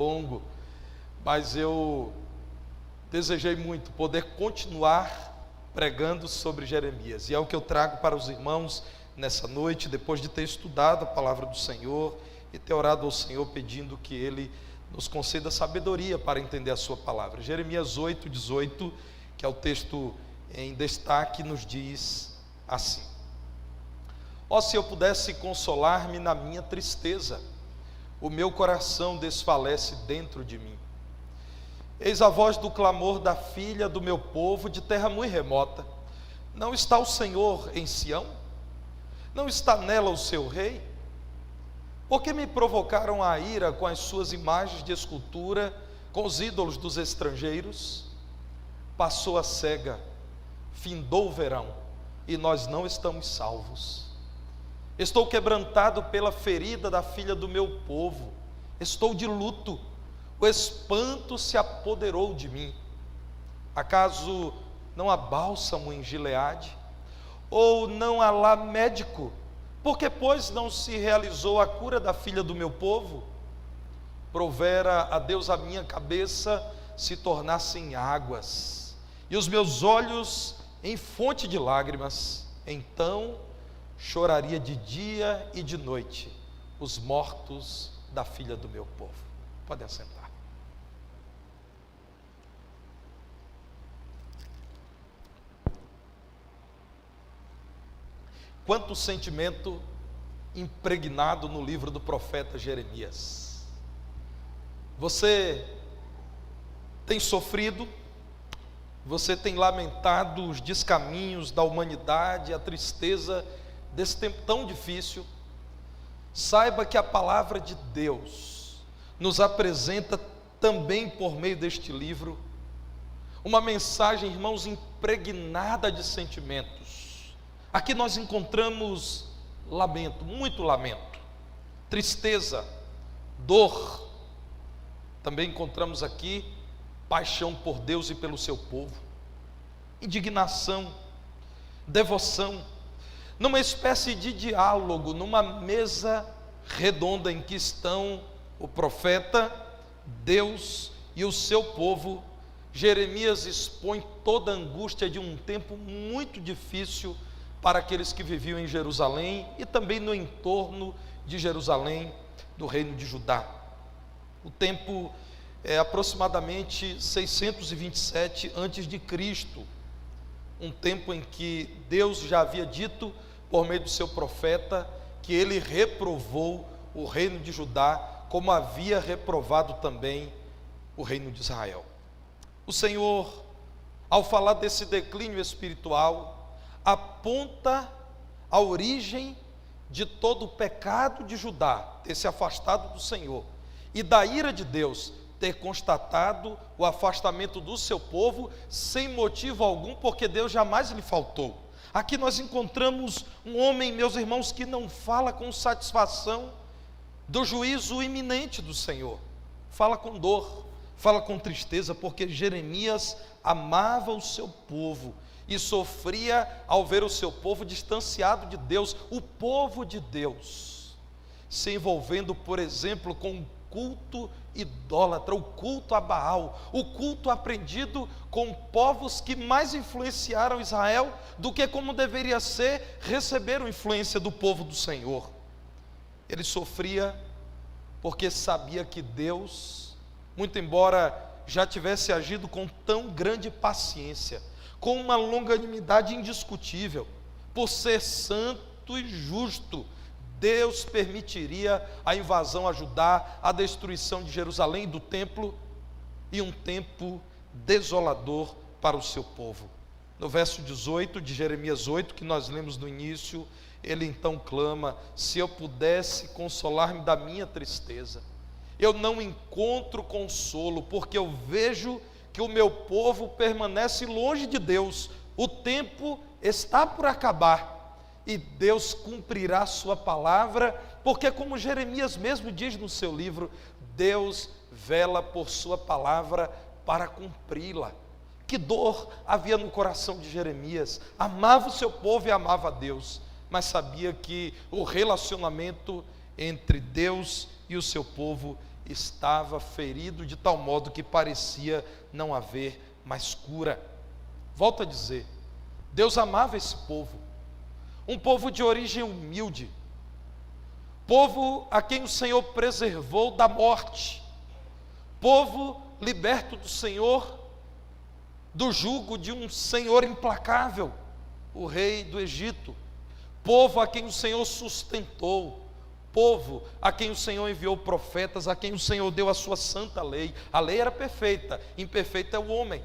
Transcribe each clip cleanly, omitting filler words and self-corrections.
longo, mas eu desejei muito poder continuar pregando sobre Jeremias, e é o que eu trago para os irmãos nessa noite, depois de ter estudado a palavra do Senhor e ter orado ao Senhor pedindo que Ele nos conceda sabedoria para entender a sua palavra. Jeremias 8:18, que é o texto em destaque, nos diz assim: ó, se eu pudesse consolar-me na minha tristeza, o meu coração desfalece dentro de mim. Eis a voz do clamor da filha do meu povo de terra muito remota. Não está o Senhor em Sião? Não está nela o seu rei? Por que me provocaram a ira com as suas imagens de escultura, com os ídolos dos estrangeiros? Passou a cega, findou o verão, e nós não estamos salvos. Estou quebrantado pela ferida da filha do meu povo, estou de luto, o espanto se apoderou de mim. Acaso não há bálsamo em Gileade? Ou não há lá médico? Porque, pois, não se realizou a cura da filha do meu povo? Provera a Deus a minha cabeça se tornasse em águas, e os meus olhos em fonte de lágrimas. Então choraria de dia e de noite os mortos da filha do meu povo. Pode assentar. Quanto sentimento impregnado no livro do profeta Jeremias. Você tem sofrido, você tem lamentado os descaminhos da humanidade, a tristeza desse tempo tão difícil. Saiba que a palavra de Deus nos apresenta também por meio deste livro uma mensagem, irmãos, impregnada de sentimentos. Aqui nós encontramos lamento, muito lamento, tristeza, dor. Também encontramos aqui paixão por Deus e pelo seu povo, indignação, devoção, numa espécie de diálogo, numa mesa redonda em que estão o profeta, Deus e o seu povo. Jeremias expõe toda a angústia de um tempo muito difícil para aqueles que viviam em Jerusalém e também no entorno de Jerusalém, do reino de Judá. O tempo é aproximadamente 627 a.C., um tempo em que Deus já havia dito por meio do seu profeta que ele reprovou o reino de Judá, como havia reprovado também o reino de Israel. O Senhor, ao falar desse declínio espiritual, aponta a origem de todo o pecado de Judá ter se afastado do Senhor, e da ira de Deus ter constatado o afastamento do seu povo sem motivo algum, porque Deus jamais lhe faltou. Aqui nós encontramos um homem, meus irmãos, que não fala com satisfação do juízo iminente do Senhor, fala com dor, fala com tristeza, porque Jeremias amava o seu povo e sofria ao ver o seu povo distanciado de Deus, o povo de Deus se envolvendo, por exemplo, com o culto idólatra, o culto a Baal, o culto aprendido com povos que mais influenciaram Israel do que, como deveria ser, receberam influência do povo do Senhor. Ele sofria porque sabia que Deus, muito embora já tivesse agido com tão grande paciência, com uma longanimidade indiscutível, por ser santo e justo, Deus permitiria a invasão a Judá, a destruição de Jerusalém e do templo, e um tempo desolador para o seu povo. No verso 18 de Jeremias 8, que nós lemos no início, ele então clama: se eu pudesse consolar-me da minha tristeza, eu não encontro consolo, porque eu vejo que o meu povo permanece longe de Deus, o tempo está por acabar, e Deus cumprirá a sua palavra, porque, como Jeremias mesmo diz no seu livro, Deus vela por sua palavra para cumpri-la. Que dor havia no coração de Jeremias. Amava o seu povo e amava a Deus, mas sabia que o relacionamento entre Deus e o seu povo estava ferido de tal modo que parecia não haver mais cura. Volto a dizer, Deus amava esse povo, um povo de origem humilde, povo a quem o Senhor preservou da morte, povo liberto do Senhor, do jugo de um Senhor implacável, o rei do Egito, povo a quem o Senhor sustentou, povo a quem o Senhor enviou profetas, a quem o Senhor deu a sua santa lei. A lei era perfeita, imperfeito é o homem.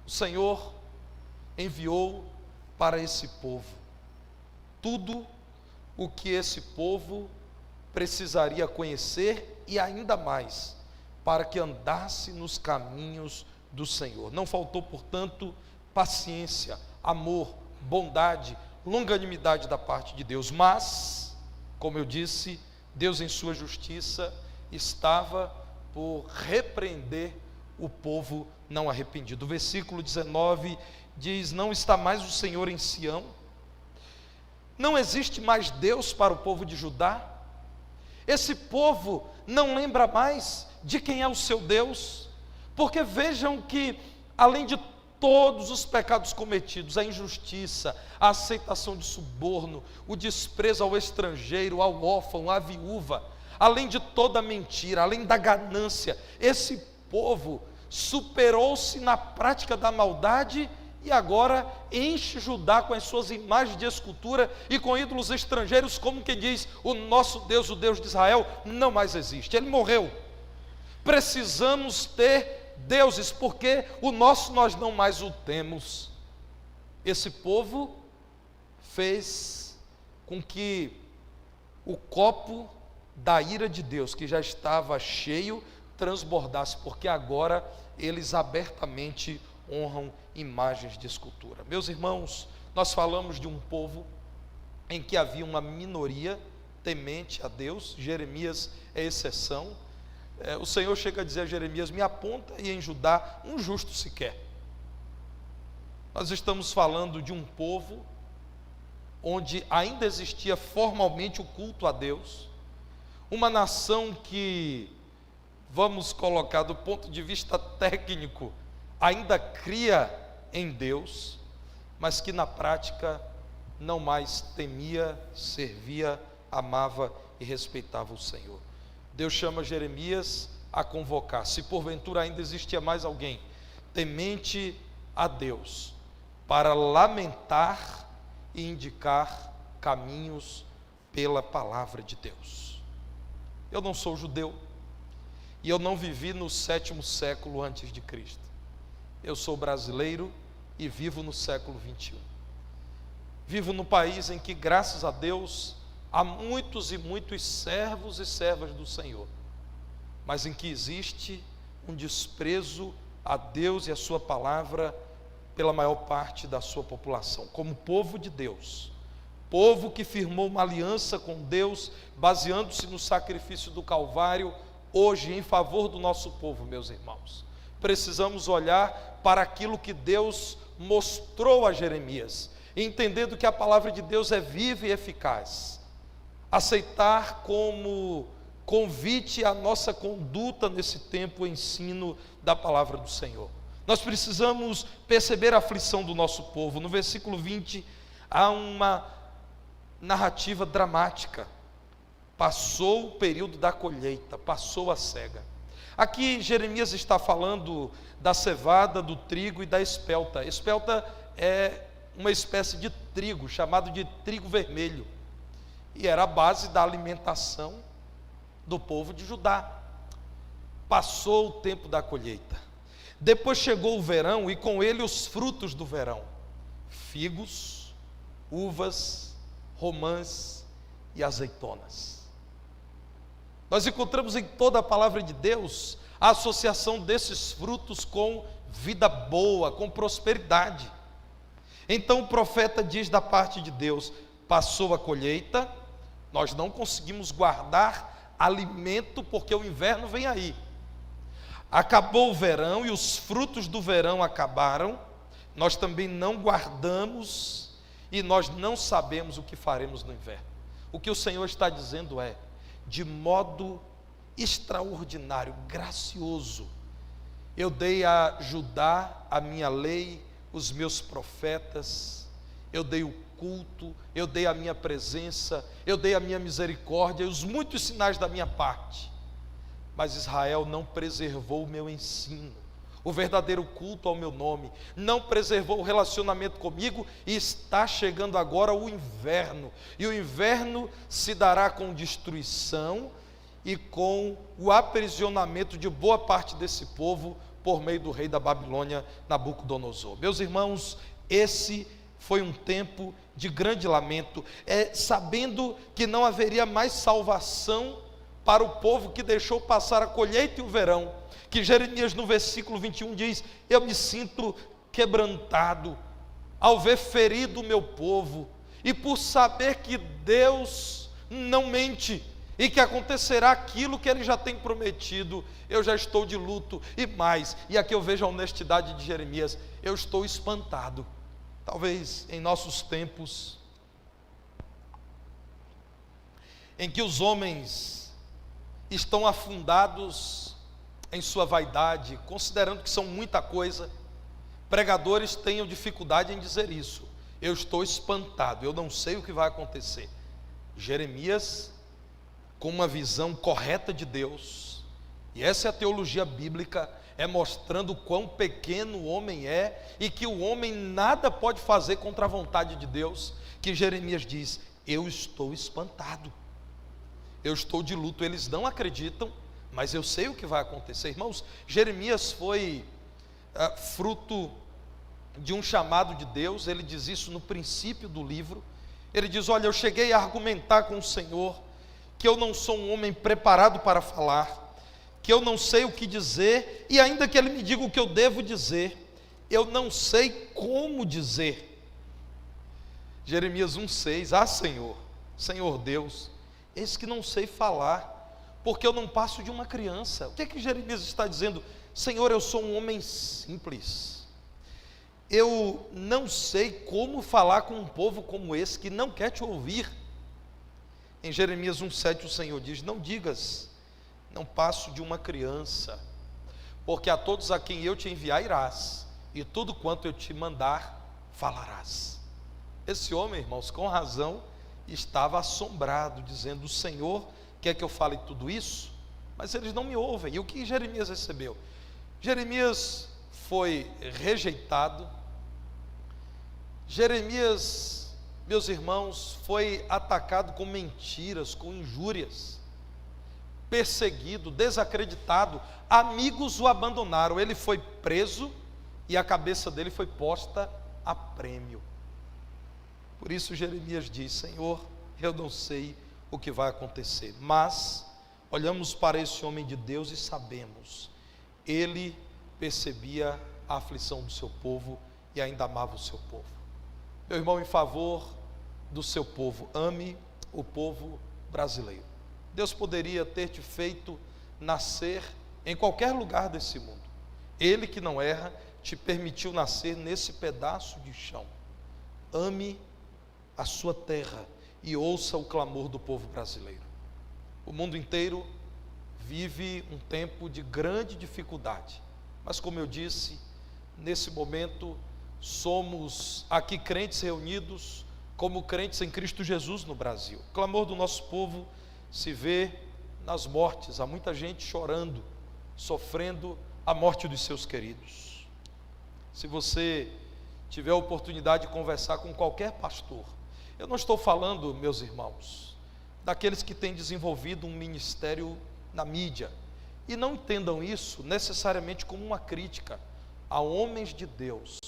O Senhor enviou para esse povo tudo o que esse povo precisaria conhecer e ainda mais, para que andasse nos caminhos do Senhor. Não faltou, portanto, paciência, amor, bondade, longanimidade da parte de Deus, mas, como eu disse, Deus em sua justiça estava por repreender o povo não arrependido. O versículo 19 diz: não está mais o Senhor em Sião, não existe mais Deus para o povo de Judá. Esse povo não lembra mais de quem é o seu Deus, porque vejam que, além de todos os pecados cometidos, a injustiça, a aceitação de suborno, o desprezo ao estrangeiro, ao órfão, à viúva, além de toda a mentira, além da ganância, esse povo superou-se na prática da maldade e agora enche Judá com as suas imagens de escultura e com ídolos estrangeiros, como quem diz: o nosso Deus, o Deus de Israel, não mais existe, ele morreu. Precisamos ter deuses, porque o nosso nós não mais o temos. Esse povo fez com que o copo da ira de Deus, que já estava cheio, transbordasse, porque agora eles abertamente honram imagens de escultura. Meus irmãos, nós falamos de um povo em que havia uma minoria temente a Deus. Jeremias é exceção. O Senhor chega a dizer a Jeremias: me aponta e em Judá um justo sequer. Nós estamos falando de um povo onde ainda existia formalmente o culto a Deus, uma nação que, vamos colocar do ponto de vista técnico, ainda cria em Deus, mas que na prática não mais temia, servia, amava e respeitava o Senhor. Deus chama Jeremias a convocar, se porventura ainda existia mais alguém temente a Deus, para lamentar e indicar caminhos pela palavra de Deus. Eu não sou judeu e eu não vivi no 7º século antes de Cristo. Eu sou brasileiro e vivo no século 21. Vivo no país em que, graças a Deus, há muitos e muitos servos e servas do Senhor, mas em que existe um desprezo a Deus e a sua palavra pela maior parte da sua população. Como povo de Deus, povo que firmou uma aliança com Deus, baseando-se no sacrifício do Calvário, hoje em favor do nosso povo, meus irmãos, precisamos olhar para aquilo que Deus mostrou a Jeremias, entendendo que a palavra de Deus é viva e eficaz, aceitar como convite a nossa conduta nesse tempo o ensino da palavra do Senhor. Nós precisamos perceber a aflição do nosso povo. No versículo 20 há uma narrativa dramática. Passou o período da colheita, passou a cega. Aqui Jeremias está falando da cevada, do trigo e da espelta. Espelta é uma espécie de trigo, chamado de trigo vermelho, e era a base da alimentação do povo de Judá. Passou o tempo da colheita. Depois chegou o verão e com ele os frutos do verão: figos, uvas, romãs e azeitonas. Nós encontramos em toda a palavra de Deus a associação desses frutos com vida boa, com prosperidade. Então o profeta diz da parte de Deus: passou a colheita, nós não conseguimos guardar alimento porque o inverno vem aí. Acabou o verão e os frutos do verão acabaram, nós também não guardamos e nós não sabemos o que faremos no inverno. O que o Senhor está dizendo é: de modo extraordinário, gracioso. Eu dei a Judá a minha lei, os meus profetas, eu dei o culto, eu dei a minha presença, eu dei a minha misericórdia e os muitos sinais da minha parte. Mas Israel não preservou o meu ensino, o verdadeiro culto ao meu nome, não preservou o relacionamento comigo, e está chegando agora o inverno, e o inverno se dará com destruição e com o aprisionamento de boa parte desse povo por meio do rei da Babilônia, Nabucodonosor. Meus irmãos, esse foi um tempo de grande lamento, sabendo que não haveria mais salvação para o povo que deixou passar a colheita e o verão, que Jeremias no versículo 21 diz: eu me sinto quebrantado ao ver ferido o meu povo, e por saber que Deus não mente, e que acontecerá aquilo que Ele já tem prometido, eu já estou de luto, e mais, e aqui eu vejo a honestidade de Jeremias, eu estou espantado. Talvez em nossos tempos, em que os homens estão afundados em sua vaidade, considerando que são muita coisa, pregadores tenham dificuldade em dizer isso. Eu estou espantado, eu não sei o que vai acontecer. Jeremias, com uma visão correta de Deus, e essa é a teologia bíblica, é mostrando quão pequeno o homem é, e que o homem nada pode fazer contra a vontade de Deus, que Jeremias diz: eu estou espantado, eu estou de luto. Eles não acreditam, mas eu sei o que vai acontecer. Irmãos, Jeremias foi fruto de um chamado de Deus. Ele diz isso no princípio do livro. Ele diz: olha, eu cheguei a argumentar com o Senhor que eu não sou um homem preparado para falar, que eu não sei o que dizer, e ainda que Ele me diga o que eu devo dizer, eu não sei como dizer. Jeremias 1,6: ah, Senhor, Senhor Deus, eis que não sei falar, porque eu não passo de uma criança. O que é que Jeremias está dizendo? Senhor, eu sou um homem simples, eu não sei como falar com um povo como esse, que não quer te ouvir. Em Jeremias 1,7 o Senhor diz: não digas, não passo de uma criança, porque a todos a quem eu te enviar irás, e tudo quanto eu te mandar falarás. Esse homem, irmãos, com razão, estava assombrado, dizendo: o Senhor quer que eu fale tudo isso, mas eles não me ouvem. E o que Jeremias recebeu? Jeremias foi rejeitado. Jeremias, meus irmãos, foi atacado com mentiras, com injúrias, perseguido, desacreditado, amigos o abandonaram, ele foi preso e a cabeça dele foi posta a prêmio. Por isso Jeremias diz: Senhor, eu não sei o que vai acontecer, mas olhamos para esse homem de Deus e sabemos, ele percebia a aflição do seu povo e ainda amava o seu povo. Meu irmão, em favor do seu povo, ame o povo brasileiro. Deus poderia ter te feito nascer em qualquer lugar desse mundo. Ele que não erra, te permitiu nascer nesse pedaço de chão. Ame a sua terra e ouça o clamor do povo brasileiro. O mundo inteiro vive um tempo de grande dificuldade, mas como eu disse, nesse momento somos aqui crentes reunidos como crentes em Cristo Jesus no Brasil. O clamor do nosso povo se vê nas mortes. Há muita gente chorando, sofrendo a morte dos seus queridos. Se você tiver a oportunidade de conversar com qualquer pastor, eu não estou falando, meus irmãos, daqueles que têm desenvolvido um ministério na mídia, e não entendam isso necessariamente como uma crítica a homens de Deus,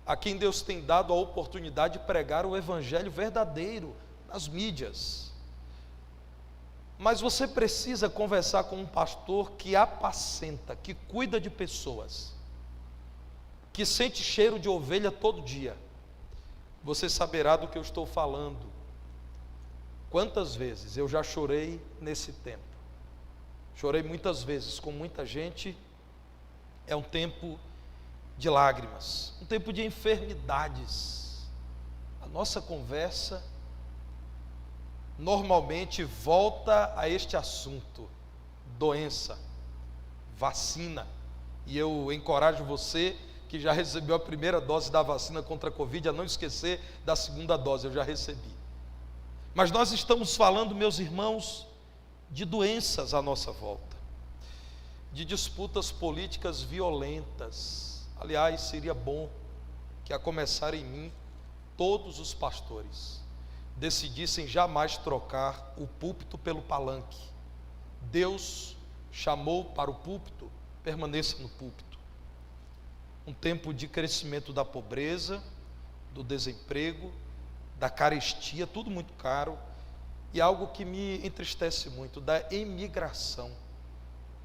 a quem Deus tem dado a oportunidade de pregar o evangelho verdadeiro nas mídias. Mas você precisa conversar com um pastor que apacenta, que cuida de pessoas, que sente cheiro de ovelha todo dia. Você saberá do que eu estou falando. Quantas vezes eu já chorei nesse tempo? Chorei muitas vezes com muita gente. É um tempo de lágrimas, um tempo de enfermidades. A nossa conversa normalmente volta a este assunto: doença, vacina. E eu encorajo você que já recebeu a primeira dose da vacina contra a Covid a não esquecer da segunda dose. Eu já recebi. Mas nós estamos falando, meus irmãos, de doenças à nossa volta, de disputas políticas violentas. Aliás, seria bom que, a começar em mim, todos os pastores decidissem jamais trocar o púlpito pelo palanque. Deus chamou para o púlpito, permaneça no púlpito. Um tempo de crescimento da pobreza, do desemprego, da carestia, tudo muito caro, e algo que me entristece muito, da imigração.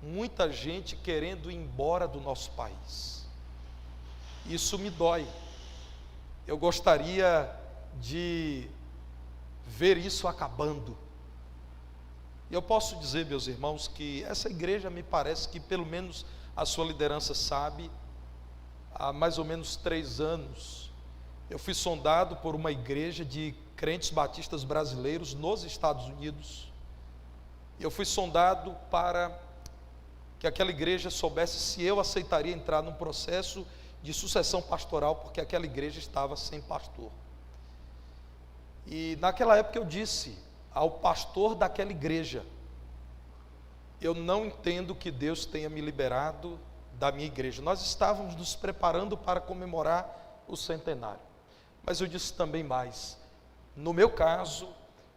Muita gente querendo ir embora do nosso país. Isso me dói. Eu gostaria de ver isso acabando. E eu posso dizer, meus irmãos, que essa igreja, me parece que pelo menos a sua liderança sabe, há mais ou menos 3 anos, eu fui sondado por uma igreja de crentes batistas brasileiros nos Estados Unidos. Eu fui sondado para que aquela igreja soubesse se eu aceitaria entrar num processo de sucessão pastoral, porque aquela igreja estava sem pastor. E naquela época eu disse ao pastor daquela igreja: eu não entendo que Deus tenha me liberado da minha igreja. Nós estávamos nos preparando para comemorar o centenário. Mas eu disse também mais: no meu caso,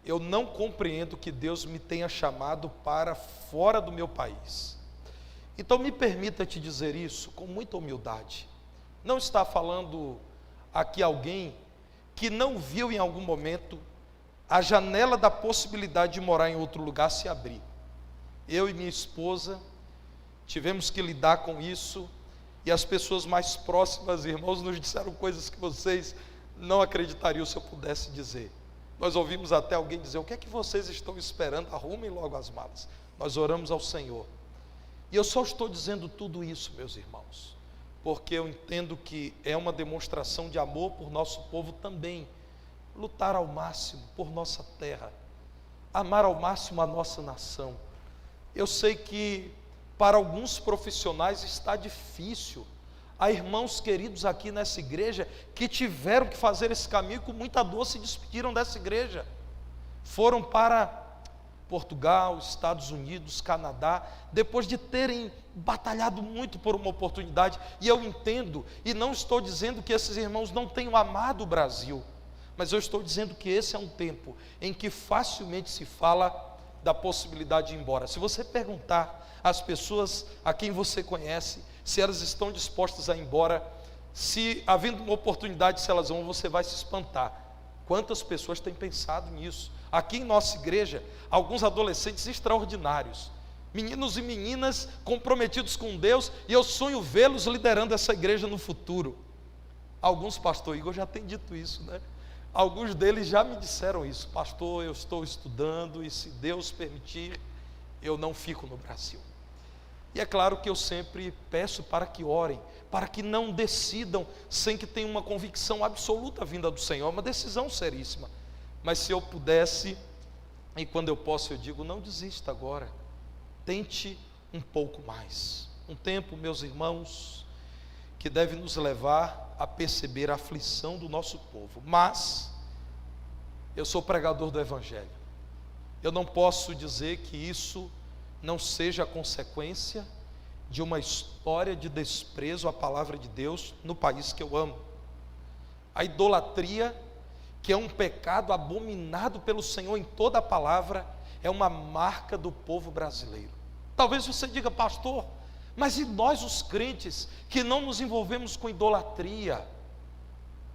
eu não compreendo que Deus me tenha chamado para fora do meu país. Então me permita te dizer isso com muita humildade. Não está falando aqui alguém que não viu em algum momento a janela da possibilidade de morar em outro lugar se abrir. Eu e minha esposa tivemos que lidar com isso, e as pessoas mais próximas, irmãos, nos disseram coisas que vocês não acreditariam se eu pudesse dizer. Nós ouvimos até alguém dizer: o que é que vocês estão esperando? Arrumem logo as malas. Nós oramos ao Senhor. E eu só estou dizendo tudo isso, meus irmãos, porque eu entendo que é uma demonstração de amor por nosso povo também, lutar ao máximo por nossa terra, amar ao máximo a nossa nação. Eu sei que para alguns profissionais está difícil. Há irmãos queridos aqui nessa igreja que tiveram que fazer esse caminho, com muita dor se despediram dessa igreja. Foram para Portugal, Estados Unidos, Canadá, depois de terem batalhado muito por uma oportunidade. E eu entendo, e não estou dizendo que esses irmãos não tenham amado o Brasil, mas eu estou dizendo que esse é um tempo em que facilmente se fala da possibilidade de ir embora. Se você perguntar às pessoas a quem você conhece se elas estão dispostas a ir embora, se havendo uma oportunidade, se elas vão, você vai se espantar. Quantas pessoas têm pensado nisso? Aqui em nossa igreja, alguns adolescentes extraordinários, meninos e meninas comprometidos com Deus, e eu sonho vê-los liderando essa igreja no futuro. Alguns, pastor Igor, já tem dito isso, né? Alguns deles já me disseram isso: pastor, eu estou estudando e, se Deus permitir, eu não fico no Brasil. E é claro que eu sempre peço para que orem, para que não decidam sem que tenham uma convicção absoluta vinda do Senhor, uma decisão seríssima. Mas se eu pudesse, e quando eu posso eu digo: não desista agora, tente um pouco mais. Um tempo, meus irmãos, que deve nos levar a perceber a aflição do nosso povo. Mas eu sou pregador do Evangelho, eu não posso dizer que isso não seja a consequência de uma história de desprezo à palavra de Deus no país que eu amo. A idolatria, que é um pecado abominado pelo Senhor em toda a palavra, é uma marca do povo brasileiro. Talvez você diga: pastor, mas e nós os crentes que não nos envolvemos com idolatria?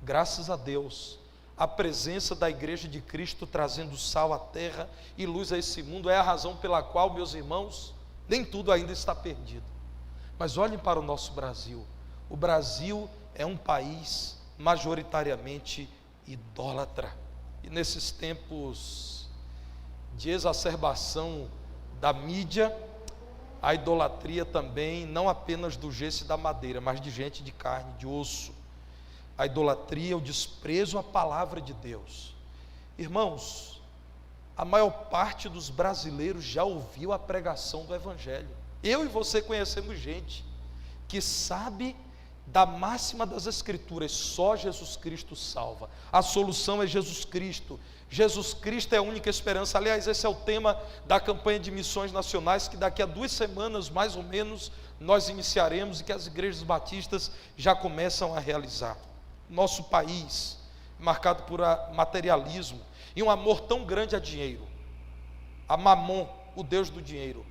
Graças a Deus, a presença da igreja de Cristo trazendo sal à terra e luz a esse mundo é a razão pela qual, meus irmãos, nem tudo ainda está perdido. Mas olhem para o nosso Brasil. O Brasil é um país majoritariamente idólatra, e nesses tempos de exacerbação da mídia, a idolatria também, não apenas do gesso e da madeira, mas de gente de carne, de osso. A idolatria, o desprezo à palavra de Deus. Irmãos, a maior parte dos brasileiros já ouviu a pregação do Evangelho. Eu e você conhecemos gente que sabe da máxima das Escrituras: só Jesus Cristo salva, a solução é Jesus Cristo, Jesus Cristo é a única esperança. Aliás, esse é o tema da campanha de missões nacionais, que daqui a 2 semanas, mais ou menos, nós iniciaremos e que as igrejas batistas já começam a realizar. Nosso país, marcado por materialismo e um amor tão grande a dinheiro, a Mamon, o Deus do dinheiro,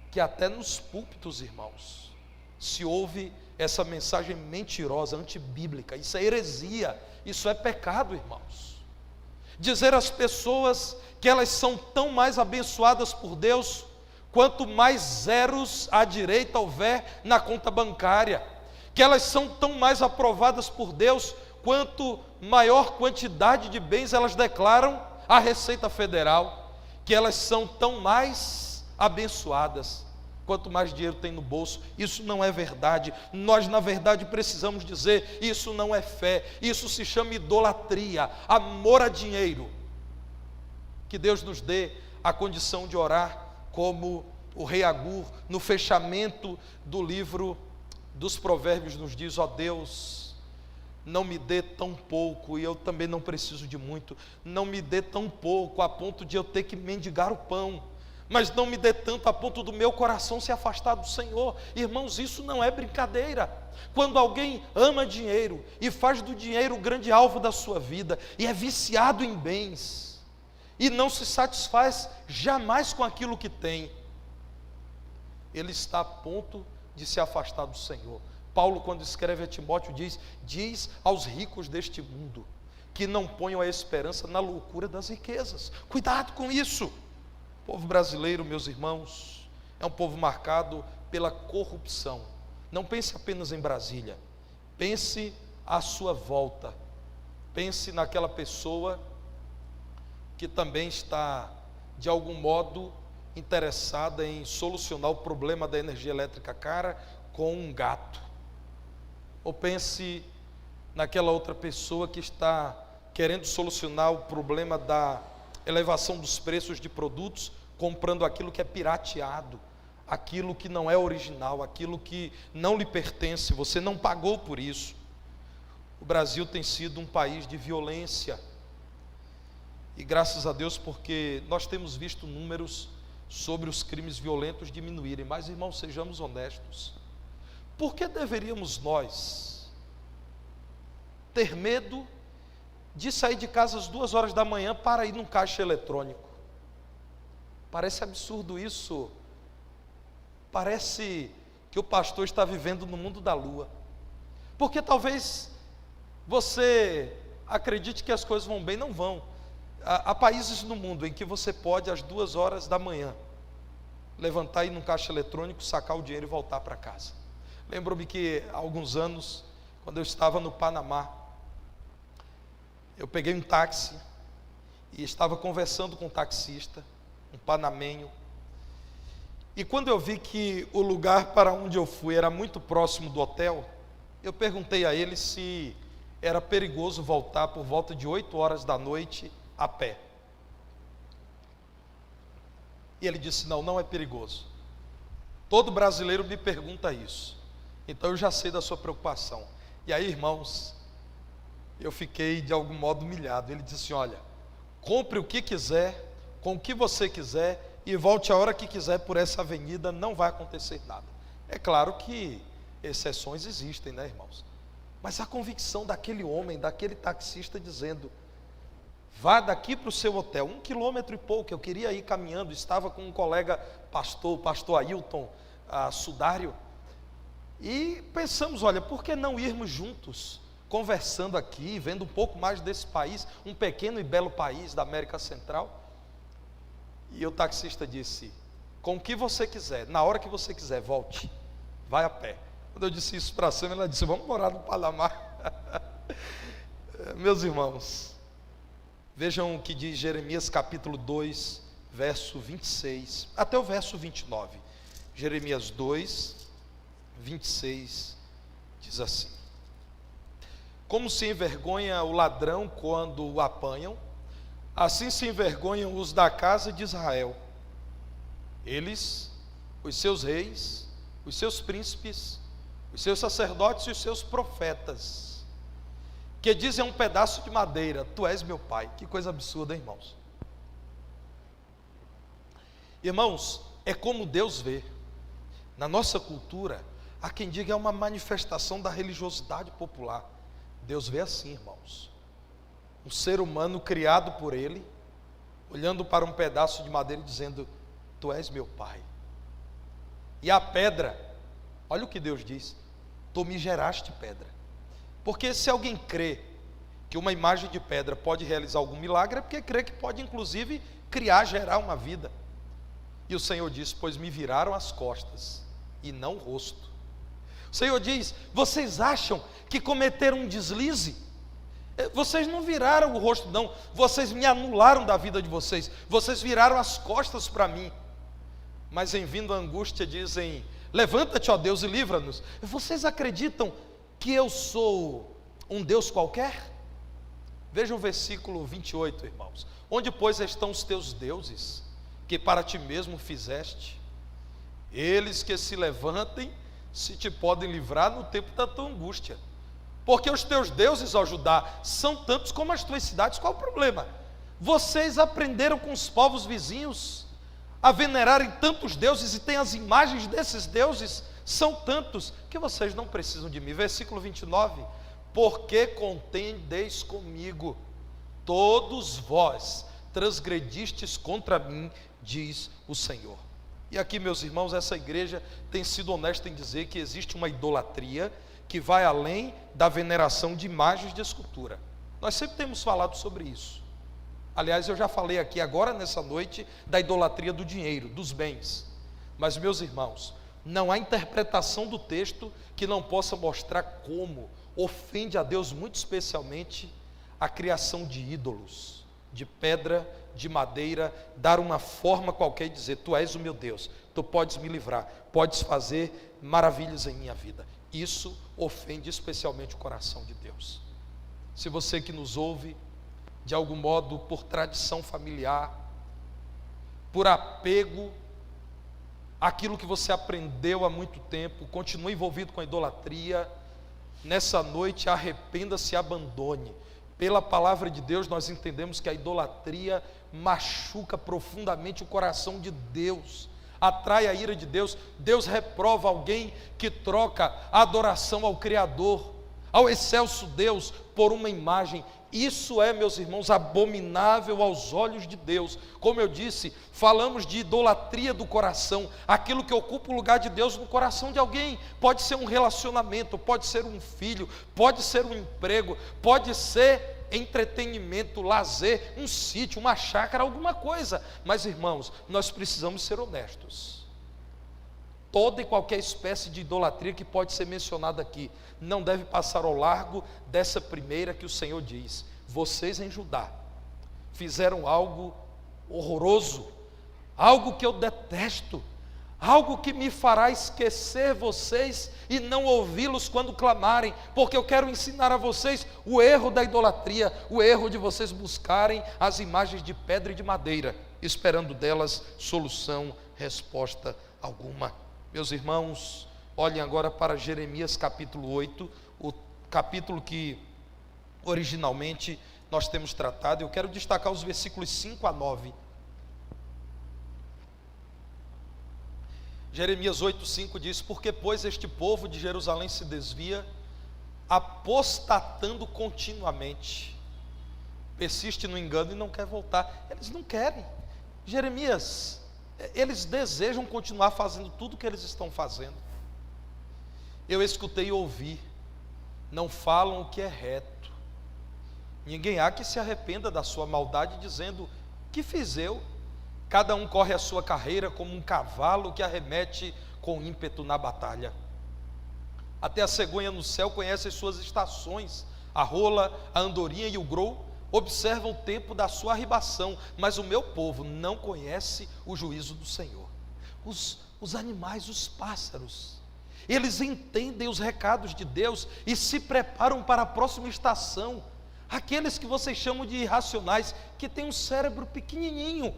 que até nos púlpitos, irmãos, se ouve essa mensagem mentirosa, antibíblica. Isso é heresia, isso é pecado, irmãos. Dizer às pessoas que elas são tão mais abençoadas por Deus quanto mais zeros à direita houver na conta bancária, que elas são tão mais aprovadas por Deus quanto maior quantidade de bens elas declaram à Receita Federal, que elas são tão mais abençoadas quanto mais dinheiro tem no bolso. Isso não é verdade. Nós, na verdade, precisamos dizer: isso não é fé, isso se chama idolatria, amor a dinheiro. Que Deus nos dê a condição de orar como o rei Agur, no fechamento do livro dos Provérbios, nos diz: ó Deus, não me dê tão pouco, e eu também não preciso de muito, não me dê tão pouco a ponto de eu ter que mendigar o pão, mas não me dê tanto a ponto do meu coração se afastar do Senhor. Irmãos, isso não é brincadeira. Quando alguém ama dinheiro e faz do dinheiro o grande alvo da sua vida, e é viciado em bens, e não se satisfaz jamais com aquilo que tem, ele está a ponto de se afastar do Senhor. Paulo, quando escreve a Timóteo, diz aos ricos deste mundo que não ponham a esperança na loucura das riquezas. Cuidado com isso. O povo brasileiro, meus irmãos, é um povo marcado pela corrupção. Não pense apenas em Brasília, pense à sua volta, pense naquela pessoa que também está, de algum modo, interessada em solucionar o problema da energia elétrica cara com um gato. Ou pense naquela outra pessoa que está querendo solucionar o problema da elevação dos preços de produtos, comprando aquilo que é pirateado, aquilo que não é original, aquilo que não lhe pertence, você não pagou por isso. O Brasil tem sido um país de violência, e graças a Deus, porque nós temos visto números sobre os crimes violentos diminuírem. Mas, irmãos, sejamos honestos, por que deveríamos nós ter medo de sair de casa às 2 horas da manhã para ir num caixa eletrônico? Parece absurdo isso. Parece que o pastor está vivendo no mundo da lua. Porque talvez você acredite que as coisas vão bem. Não vão. Há países no mundo em que você pode, às 2 horas da manhã, levantar, ir num caixa eletrônico, sacar o dinheiro e voltar para casa. Lembro-me que há alguns anos, quando eu estava no Panamá, eu peguei um táxi e estava conversando com um taxista, um panamenho, e quando eu vi que o lugar para onde eu fui era muito próximo do hotel, eu perguntei a ele se era perigoso voltar por volta de 8 horas da noite a pé. E ele disse: não, não é perigoso. Todo brasileiro me pergunta isso, então eu já sei da sua preocupação. E aí, irmãos, eu fiquei de algum modo humilhado. Ele disse: olha, compre o que quiser, com o que você quiser, e volte a hora que quiser por essa avenida, não vai acontecer nada. É claro que exceções existem, né, irmãos? Mas a convicção daquele homem, daquele taxista, dizendo: vá daqui para o seu hotel, 1 quilômetro e pouco. Eu queria ir caminhando, estava com um colega pastor, o pastor Ailton Sudário, e pensamos: olha, por que não irmos juntos, conversando aqui, vendo um pouco mais desse país, um pequeno e belo país da América Central? E o taxista disse: com o que você quiser, na hora que você quiser, volte, vai a pé. Quando eu disse isso para a Sâmia, ela disse: vamos morar no Panamá. Meus irmãos, vejam o que diz Jeremias capítulo 2, verso 26, até o verso 29. Jeremias 2, 26, diz assim: como se envergonha o ladrão quando o apanham, assim se envergonham os da casa de Israel. Eles, os seus reis, os seus príncipes, os seus sacerdotes e os seus profetas, que dizem a um pedaço de madeira: tu és meu pai. Que coisa absurda, hein, irmãos? Irmãos, é como Deus vê. Na nossa cultura, há quem diga é uma manifestação da religiosidade popular. Deus vê assim, irmãos. Um ser humano criado por Ele, olhando para um pedaço de madeira e dizendo: tu és meu pai. E a pedra, olha o que Deus diz: tu me geraste pedra. Porque se alguém crê que uma imagem de pedra pode realizar algum milagre, é porque crê que pode inclusive criar, gerar uma vida. E o Senhor diz: pois me viraram as costas e não o rosto. O Senhor diz: vocês acham que cometeram um deslize? Vocês não viraram o rosto não, vocês me anularam da vida de vocês, vocês viraram as costas para mim. Mas em vindo a angústia dizem: levanta-te, ó Deus, e livra-nos. Vocês acreditam que eu sou um Deus qualquer? Veja o versículo 28, irmãos. Onde, pois, estão os teus deuses, que para ti mesmo fizeste? Eles que se levantem, se te podem livrar no tempo da tua angústia. Porque os teus deuses, ó Judá, são tantos como as tuas cidades. Qual o problema? Vocês aprenderam com os povos vizinhos a venerarem tantos deuses, e têm as imagens desses deuses, são tantos, que vocês não precisam de mim. Versículo 29, porque contendeis comigo, todos vós transgredistes contra mim, diz o Senhor. E aqui, meus irmãos, essa igreja tem sido honesta em dizer que existe uma idolatria que vai além da veneração de imagens de escultura. Nós sempre temos falado sobre isso. Aliás, eu já falei aqui agora nessa noite da idolatria do dinheiro, dos bens. Mas, meus irmãos, não há interpretação do texto que não possa mostrar como ofende a Deus muito especialmente a criação de ídolos, de pedra, de madeira, dar uma forma qualquer e dizer: tu és o meu Deus, tu podes me livrar, podes fazer maravilhas em minha vida. Isso ofende especialmente o coração de Deus. Se você que nos ouve, de algum modo por tradição familiar, por apego àquilo que você aprendeu há muito tempo, continua envolvido com a idolatria, nessa noite arrependa-se e abandone. Pela palavra de Deus nós entendemos que a idolatria machuca profundamente o coração de Deus, atrai a ira de Deus. Deus reprova alguém que troca a adoração ao Criador, ao excelso Deus, por uma imagem. Isso é, meus irmãos, abominável aos olhos de Deus. Como eu disse, falamos de idolatria do coração, aquilo que ocupa o lugar de Deus no coração de alguém. Pode ser um relacionamento, pode ser um filho, pode ser um emprego, pode ser entretenimento, lazer, um sítio, uma chácara, alguma coisa. Mas, irmãos, nós precisamos ser honestos. Toda e qualquer espécie de idolatria que pode ser mencionada aqui não deve passar ao largo dessa primeira que o Senhor diz: vocês em Judá fizeram algo horroroso, algo que eu detesto, algo que me fará esquecer vocês e não ouvi-los quando clamarem, porque eu quero ensinar a vocês o erro da idolatria, o erro de vocês buscarem as imagens de pedra e de madeira, esperando delas solução, resposta alguma. Meus irmãos, olhem agora para Jeremias capítulo 8, o capítulo que originalmente nós temos tratado. Eu quero destacar os versículos 5 a 9. Jeremias 8,5 diz: porque pois este povo de Jerusalém se desvia, apostatando continuamente, persiste no engano e não quer voltar. Eles não querem. Jeremias, eles desejam continuar fazendo tudo o que eles estão fazendo. Eu escutei e ouvi: não falam o que é reto. Ninguém há que se arrependa da sua maldade, dizendo: que fiz eu? Cada um corre a sua carreira como um cavalo que arremete com ímpeto na batalha. Até a cegonha no céu conhece as suas estações, a rola, a andorinha e o grou observam o tempo da sua arribação, mas o meu povo não conhece o juízo do Senhor. Os animais, os pássaros, eles entendem os recados de Deus e se preparam para a próxima estação. aqueles que vocês chamam de irracionais, que têm um cérebro pequenininho,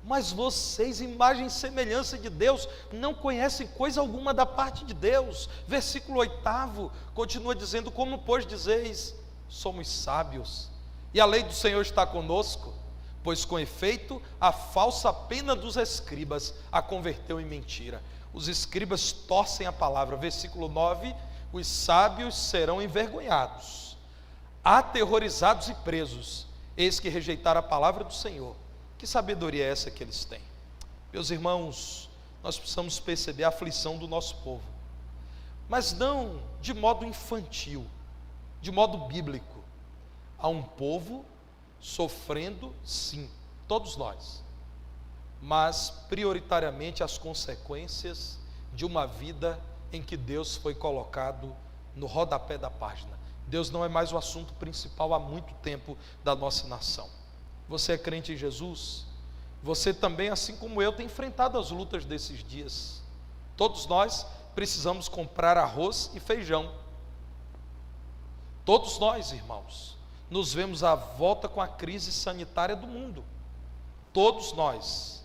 mas vocês, imagem e semelhança de Deus, não conhecem coisa alguma da parte de Deus. Versículo 8 continua dizendo: como pois dizeis, somos sábios, e a lei do Senhor está conosco? Pois com efeito a falsa pena dos escribas a converteu em mentira. Os escribas torcem a palavra. Versículo 9: os sábios serão envergonhados, aterrorizados e presos, eis que rejeitaram a palavra do Senhor. Que sabedoria é essa que eles têm? Meus irmãos, nós precisamos perceber a aflição do nosso povo, mas não de modo infantil, de modo bíblico. Há um povo sofrendo, sim, todos nós, mas prioritariamente as consequências de uma vida em que Deus foi colocado no rodapé da página. Deus não é mais o assunto principal há muito tempo da nossa nação. Você é crente em Jesus? Você também, assim como eu, tem enfrentado as lutas desses dias. Todos nós precisamos comprar arroz e feijão. Todos nós, irmãos, nos vemos à volta com a crise sanitária do mundo. Todos nós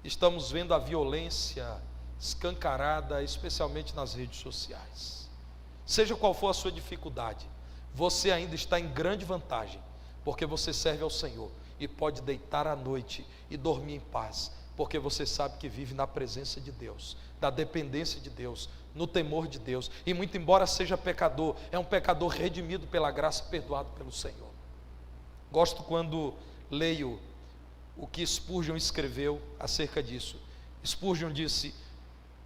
estamos vendo a violência escancarada, especialmente nas redes sociais. Seja qual for a sua dificuldade, você ainda está em grande vantagem, porque você serve ao Senhor e pode deitar à noite e dormir em paz, porque você sabe que vive na presença de Deus, da dependência de Deus, no temor de Deus, e muito embora seja pecador, é um pecador redimido pela graça, perdoado pelo Senhor. Gosto quando leio o que Spurgeon escreveu acerca disso. Spurgeon disse: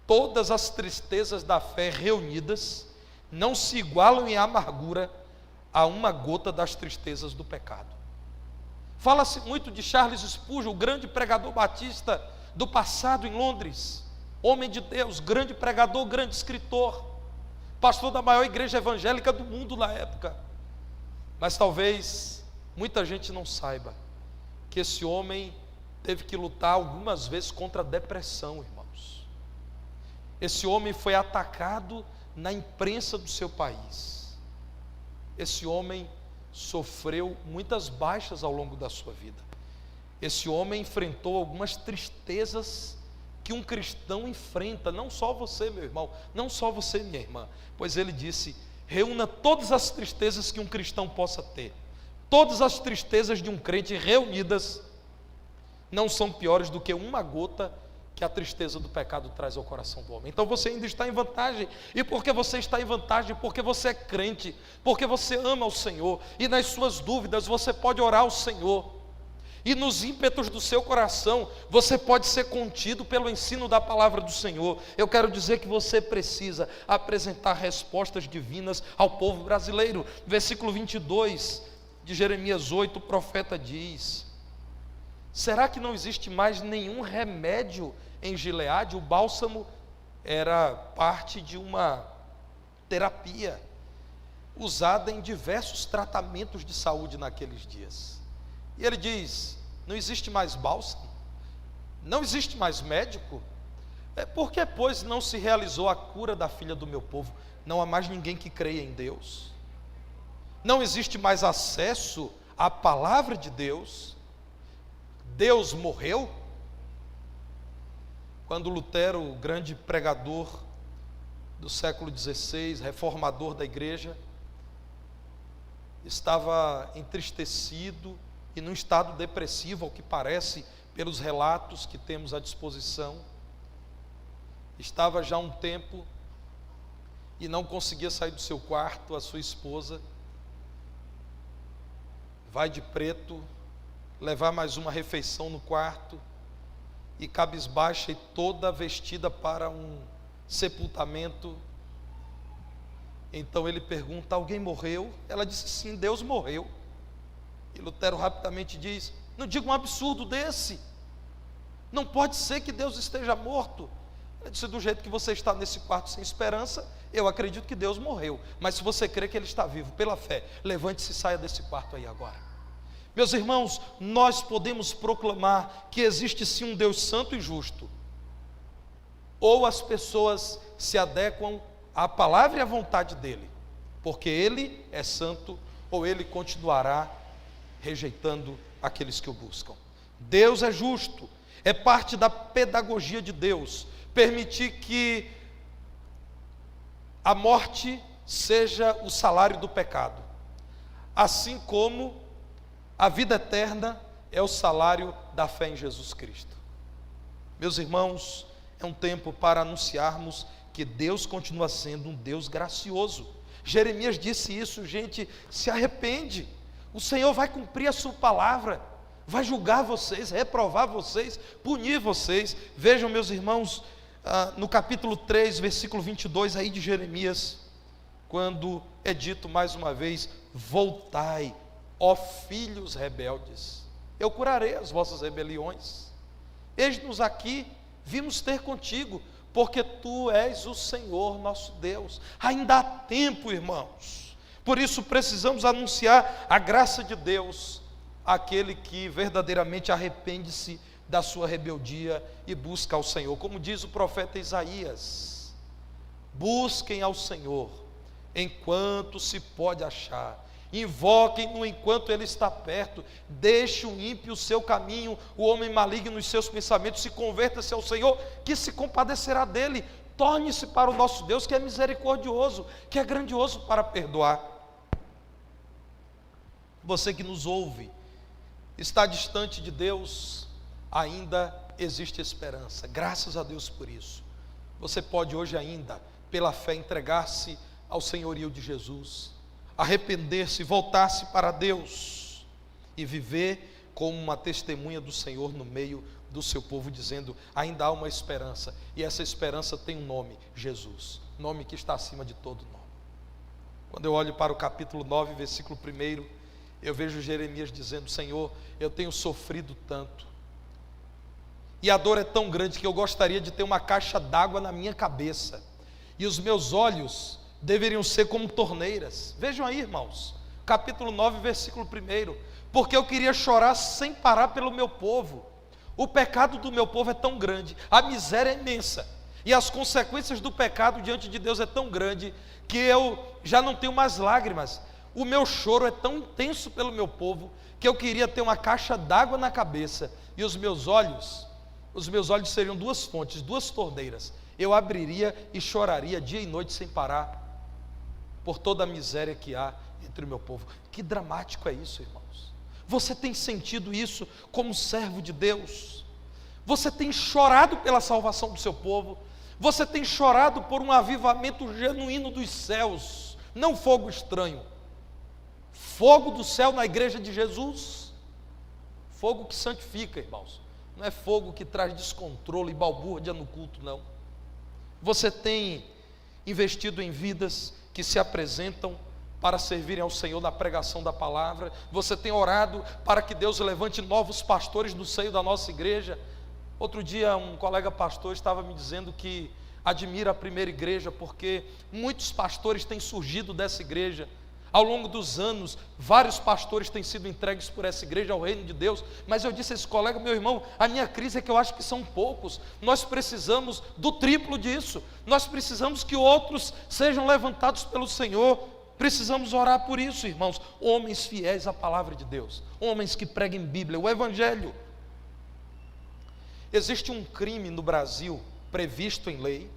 todas as tristezas da fé reunidas não se igualam em amargura a uma gota das tristezas do pecado. Fala-se muito de Charles Spurgeon, o grande pregador batista do passado em Londres, homem de Deus, grande pregador, grande escritor, pastor da maior igreja evangélica do mundo na época. Mas talvez muita gente não saiba que esse homem teve que lutar algumas vezes contra a depressão, irmãos. Esse homem foi atacado na imprensa do seu país. Esse homem sofreu muitas baixas ao longo da sua vida. Esse homem enfrentou algumas tristezas que um cristão enfrenta. Não só você, meu irmão, não só você, minha irmã, pois ele disse: reúna todas as tristezas que um cristão possa ter. Todas as tristezas de um crente reunidas não são piores do que uma gota que a tristeza do pecado traz ao coração do homem. Então você ainda está em vantagem. E porque você está em vantagem? Porque você é crente, porque você ama o Senhor, e nas suas dúvidas você pode orar ao Senhor, e nos ímpetos do seu coração você pode ser contido pelo ensino da palavra do Senhor. Eu quero dizer que você precisa apresentar respostas divinas ao povo brasileiro. Versículo 22 de Jeremias 8, o profeta diz: será que não existe mais nenhum remédio em Gileade? O bálsamo era parte de uma terapia usada em diversos tratamentos de saúde naqueles dias. E ele diz: não existe mais bálsamo? Não existe mais médico? Por que, pois, não se realizou a cura da filha do meu povo? Não há mais ninguém que creia em Deus? Não existe mais acesso à palavra de Deus? Deus morreu? Quando Lutero, o grande pregador do século XVI, reformador da igreja, estava entristecido e num estado depressivo, ao que parece, pelos relatos que temos à disposição, estava já há um tempo e não conseguia sair do seu quarto. A sua esposa vai de preto levar mais uma refeição no quarto, e cabisbaixa e toda vestida para um sepultamento. Então ele pergunta: alguém morreu? Ela disse: sim, Deus morreu. E Lutero rapidamente diz: não diga um absurdo desse, não pode ser que Deus esteja morto. Ela disse: do jeito que você está nesse quarto sem esperança, eu acredito que Deus morreu, mas se você crê que Ele está vivo pela fé, levante-se e saia desse quarto aí agora. Meus irmãos, nós podemos proclamar que existe sim um Deus santo e justo, ou as pessoas se adequam à palavra e à vontade dEle, porque Ele é santo ou ele continuará rejeitando aqueles que o buscam. Deus é justo, é parte da pedagogia de Deus permitir que a morte seja o salário do pecado, assim como a vida eterna é o salário da fé em Jesus Cristo. Meus irmãos, é um tempo para anunciarmos que Deus continua sendo um Deus gracioso. Jeremias disse isso, gente, se arrepende. O Senhor vai cumprir a sua palavra, vai julgar vocês, reprovar vocês, punir vocês. Vejam, meus irmãos, no capítulo 3, versículo 22 aí de Jeremias, quando é dito mais uma vez: voltai, ó filhos rebeldes, eu curarei as vossas rebeliões. Eis-nos aqui, vimos ter contigo, porque tu és o Senhor nosso Deus. Ainda há tempo, irmãos. Por isso precisamos anunciar a graça de Deus àquele que verdadeiramente arrepende-se da sua rebeldia e busca ao Senhor. Como diz o profeta Isaías: busquem ao Senhor enquanto se pode achar, invoquem-no enquanto ele está perto. Deixe o ímpio o seu caminho, o homem maligno os seus pensamentos, se converta-se ao Senhor, que se compadecerá dele. Torne-se para o nosso Deus, que é misericordioso, que é grandioso para perdoar. Você que nos ouve, está distante de Deus, ainda existe esperança. Graças a Deus por isso. Você pode hoje ainda, pela fé, entregar-se ao senhorio de Jesus, arrepender-se, voltar-se para Deus e viver como uma testemunha do Senhor no meio do seu povo, dizendo: ainda há uma esperança, e essa esperança tem um nome: Jesus, nome que está acima de todo nome. Quando eu olho para o capítulo 9, versículo 1, eu vejo Jeremias dizendo: Senhor, eu tenho sofrido tanto, e a dor é tão grande que eu gostaria de ter uma caixa d'água na minha cabeça, e os meus olhos deveriam ser como torneiras. Vejam aí, irmãos, capítulo 9, versículo 1, porque eu queria chorar sem parar pelo meu povo. O pecado do meu povo é tão grande, a miséria é imensa, e as consequências do pecado diante de Deus é tão grande, que eu já não tenho mais lágrimas. O meu choro é tão intenso pelo meu povo, que eu queria ter uma caixa d'água na cabeça, e os meus olhos seriam duas fontes, duas torneiras. Eu abriria e choraria dia e noite sem parar, por toda a miséria que há entre o meu povo. Que dramático é isso, irmãos. Você tem sentido isso como servo de Deus? Você tem chorado pela salvação do seu povo? Você tem chorado por um avivamento genuíno dos céus, não fogo estranho, fogo do céu na igreja de Jesus, fogo que santifica, irmãos, não é fogo que traz descontrole e balbúrdia no culto, não. Você tem investido em vidas que se apresentam para servirem ao Senhor na pregação da palavra? Você tem orado para que Deus levante novos pastores no seio da nossa igreja? Outro dia um colega pastor estava me dizendo que admira a primeira igreja, porque muitos pastores têm surgido dessa igreja. Ao longo dos anos, vários pastores têm sido entregues por essa igreja ao reino de Deus, mas eu disse a esse colega: meu irmão, a minha crise é que eu acho que são poucos, nós precisamos do triplo disso, nós precisamos que outros sejam levantados pelo Senhor, precisamos orar por isso, irmãos, homens fiéis à palavra de Deus, homens que preguem Bíblia, o Evangelho. Existe um crime no Brasil, previsto em lei,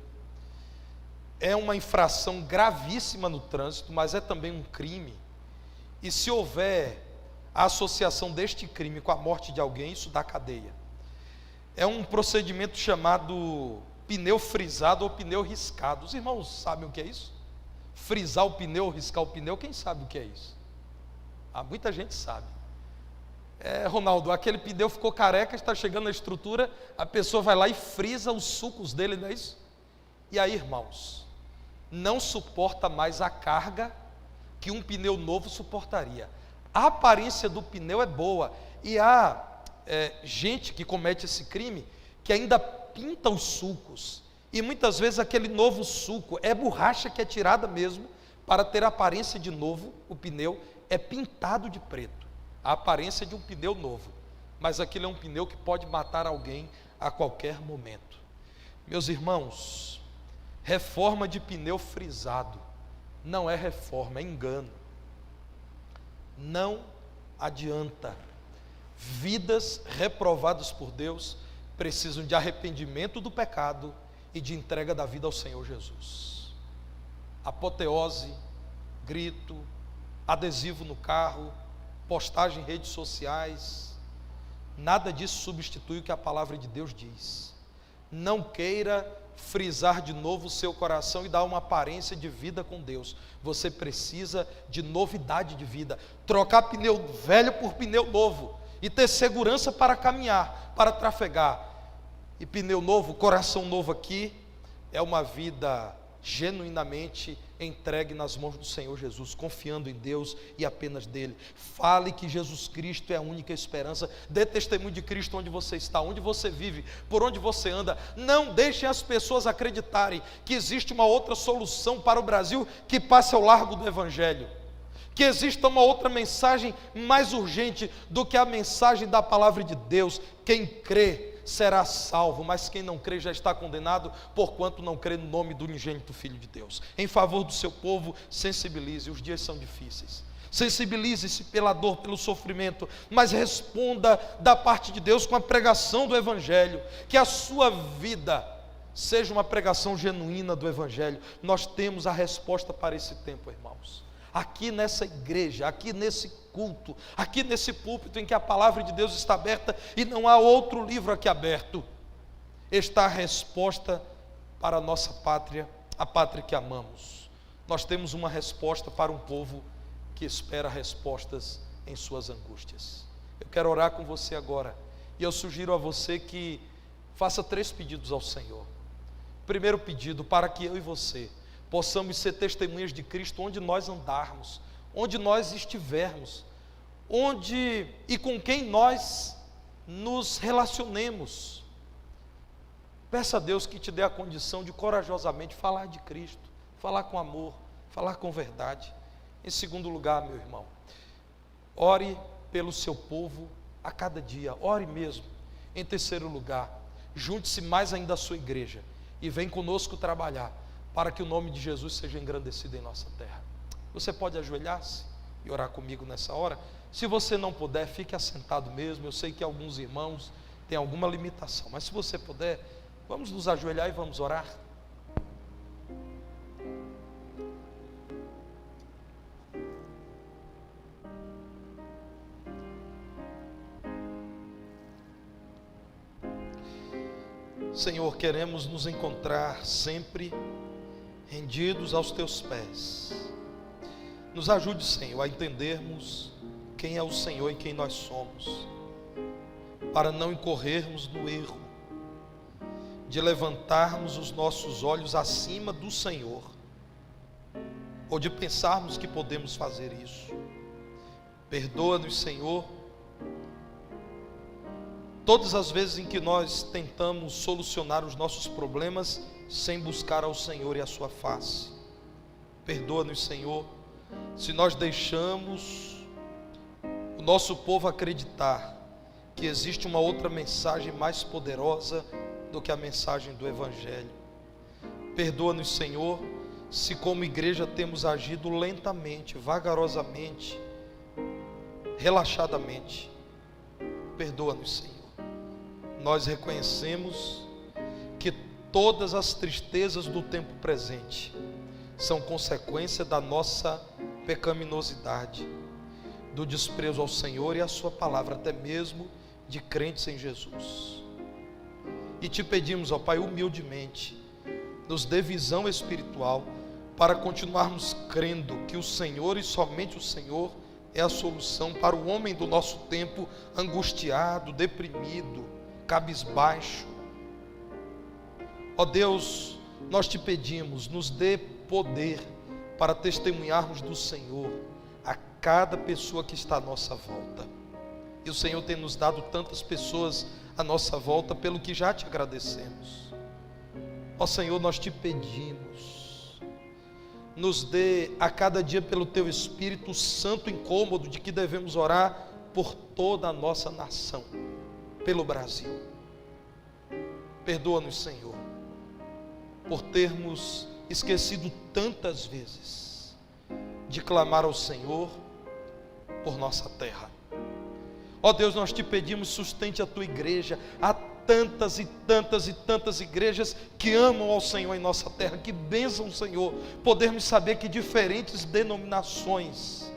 é uma infração gravíssima no trânsito, mas é também um crime, e se houver a associação deste crime com a morte de alguém, isso dá cadeia. É um procedimento chamado pneu frisado ou pneu riscado. Os irmãos sabem o que é isso? Frisar o pneu, riscar o pneu, quem sabe o que é isso? Muita gente sabe. Ronaldo, aquele pneu ficou careca, está chegando na estrutura, a pessoa vai lá e frisa os sucos dele, não é isso? E aí, irmãos, não suporta mais a carga que um pneu novo suportaria. A aparência do pneu é boa, e há gente que comete esse crime, que ainda pinta os sucos, e muitas vezes aquele novo suco é borracha que é tirada mesmo, para ter a aparência de novo. O pneu é pintado de preto, a aparência de um pneu novo, mas aquilo é um pneu que pode matar alguém a qualquer momento. Meus irmãos, reforma de pneu frisado não é reforma, é engano. Não adianta. Vidas reprovadas por Deus precisam de arrependimento do pecado e de entrega da vida ao Senhor Jesus. Apoteose, grito, adesivo no carro, postagem em redes sociais, nada disso substitui o que a palavra de Deus diz. Não queira frisar de novo o seu coração e dar uma aparência de vida com Deus. Você precisa de novidade de vida, trocar pneu velho por pneu novo e ter segurança para caminhar, para trafegar. E pneu novo, coração novo aqui, é uma vida genuinamente entregue nas mãos do Senhor Jesus, confiando em Deus e apenas dele. Fale que Jesus Cristo é a única esperança. Dê testemunho de Cristo onde você está, onde você vive, por onde você anda. Não deixem as pessoas acreditarem que existe uma outra solução para o Brasil que passe ao largo do Evangelho, que exista uma outra mensagem mais urgente do que a mensagem da palavra de Deus. Quem crê será salvo, mas quem não crê já está condenado, porquanto não crê no nome do unigênito Filho de Deus. Em favor do seu povo, sensibilize, os dias são difíceis. Sensibilize-se pela dor, pelo sofrimento, mas responda da parte de Deus com a pregação do Evangelho, que a sua vida seja uma pregação genuína do Evangelho. Nós temos a resposta para esse tempo, irmãos. Aqui nessa igreja, aqui nesse culto, aqui nesse púlpito em que a palavra de Deus está aberta e não há outro livro aqui aberto, está a resposta para a nossa pátria, a pátria que amamos. Nós temos uma resposta para um povo que espera respostas em suas angústias. Eu quero orar com você agora, e eu sugiro a você que faça 3 pedidos ao Senhor. Primeiro pedido, para que eu e você possamos ser testemunhas de Cristo onde nós andarmos, onde nós estivermos, onde e com quem nós nos relacionemos. Peça a Deus que te dê a condição de corajosamente falar de Cristo, falar com amor, falar com verdade. Em segundo lugar, meu irmão, ore pelo seu povo a cada dia, ore mesmo. Em terceiro lugar, junte-se mais ainda à sua igreja e vem conosco trabalhar para que o nome de Jesus seja engrandecido em nossa terra. Você pode ajoelhar-se e orar comigo nessa hora? Se você não puder, fique assentado mesmo. Eu sei que alguns irmãos têm alguma limitação, mas se você puder, vamos nos ajoelhar e vamos orar. Senhor, queremos nos encontrar sempre rendidos aos teus pés. Nos ajude, Senhor, a entendermos quem é o Senhor e quem nós somos, para não incorrermos no erro de levantarmos os nossos olhos acima do Senhor, ou de pensarmos que podemos fazer isso. Perdoa-nos, Senhor, todas as vezes em que nós tentamos solucionar os nossos problemas sem buscar ao Senhor e a sua face. Perdoa-nos, Senhor, se nós deixamos o nosso povo acreditar que existe uma outra mensagem mais poderosa do que a mensagem do Evangelho. Perdoa-nos, Senhor, se como igreja temos agido lentamente, vagarosamente, relaxadamente. Perdoa-nos, Senhor. Nós reconhecemos que todas as tristezas do tempo presente são consequência da nossa pecaminosidade, do desprezo ao Senhor e à sua palavra, até mesmo de crentes em Jesus. E te pedimos, ó Pai, humildemente, nos dê visão espiritual para continuarmos crendo que o Senhor e somente o Senhor é a solução para o homem do nosso tempo, angustiado, deprimido, cabisbaixo. Ó Deus, nós te pedimos, nos dê poder para testemunharmos do Senhor a cada pessoa que está à nossa volta. E o Senhor tem nos dado tantas pessoas à nossa volta, pelo que já te agradecemos. Ó Senhor, nós te pedimos, nos dê a cada dia pelo teu Espírito Santo incômodo de que devemos orar por toda a nossa nação, pelo Brasil. Perdoa-nos, Senhor, por termos esquecido tantas vezes de clamar ao Senhor por nossa terra. Ó Deus, nós te pedimos, sustente a tua igreja. Há tantas e tantas e tantas igrejas que amam ao Senhor em nossa terra. Que bênção, Senhor, podermos saber que diferentes denominações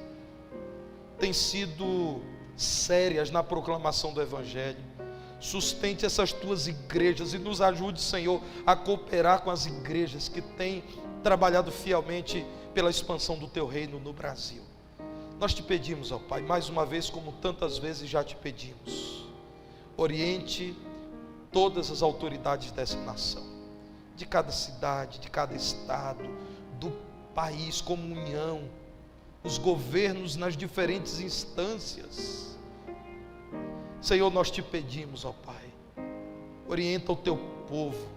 têm sido sérias na proclamação do Evangelho. Sustente essas tuas igrejas e nos ajude, Senhor, a cooperar com as igrejas que têm trabalhado fielmente pela expansão do teu reino no Brasil. Nós te pedimos, ó Pai, mais uma vez, como tantas vezes já te pedimos, oriente todas as autoridades dessa nação, de cada cidade, de cada estado, do país como união, os governos nas diferentes instâncias. Senhor, nós te pedimos, ó Pai, orienta o teu povo,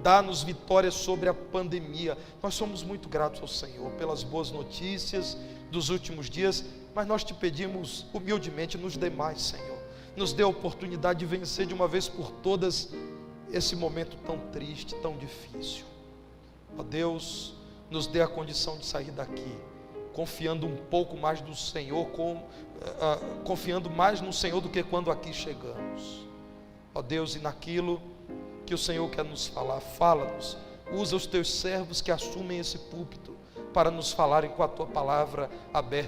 dá-nos vitória sobre a pandemia. Nós somos muito gratos ao Senhor pelas boas notícias dos últimos dias, mas nós te pedimos humildemente, nos dê mais, Senhor, nos dê a oportunidade de vencer de uma vez por todas esse momento tão triste, tão difícil. Ó Deus, nos dê a condição de sair daqui confiando um pouco mais no Senhor, confiando mais no Senhor do que quando aqui chegamos. Ó Deus, e naquilo que o Senhor quer nos falar, fala-nos, usa os teus servos que assumem esse púlpito para nos falarem com a tua palavra aberta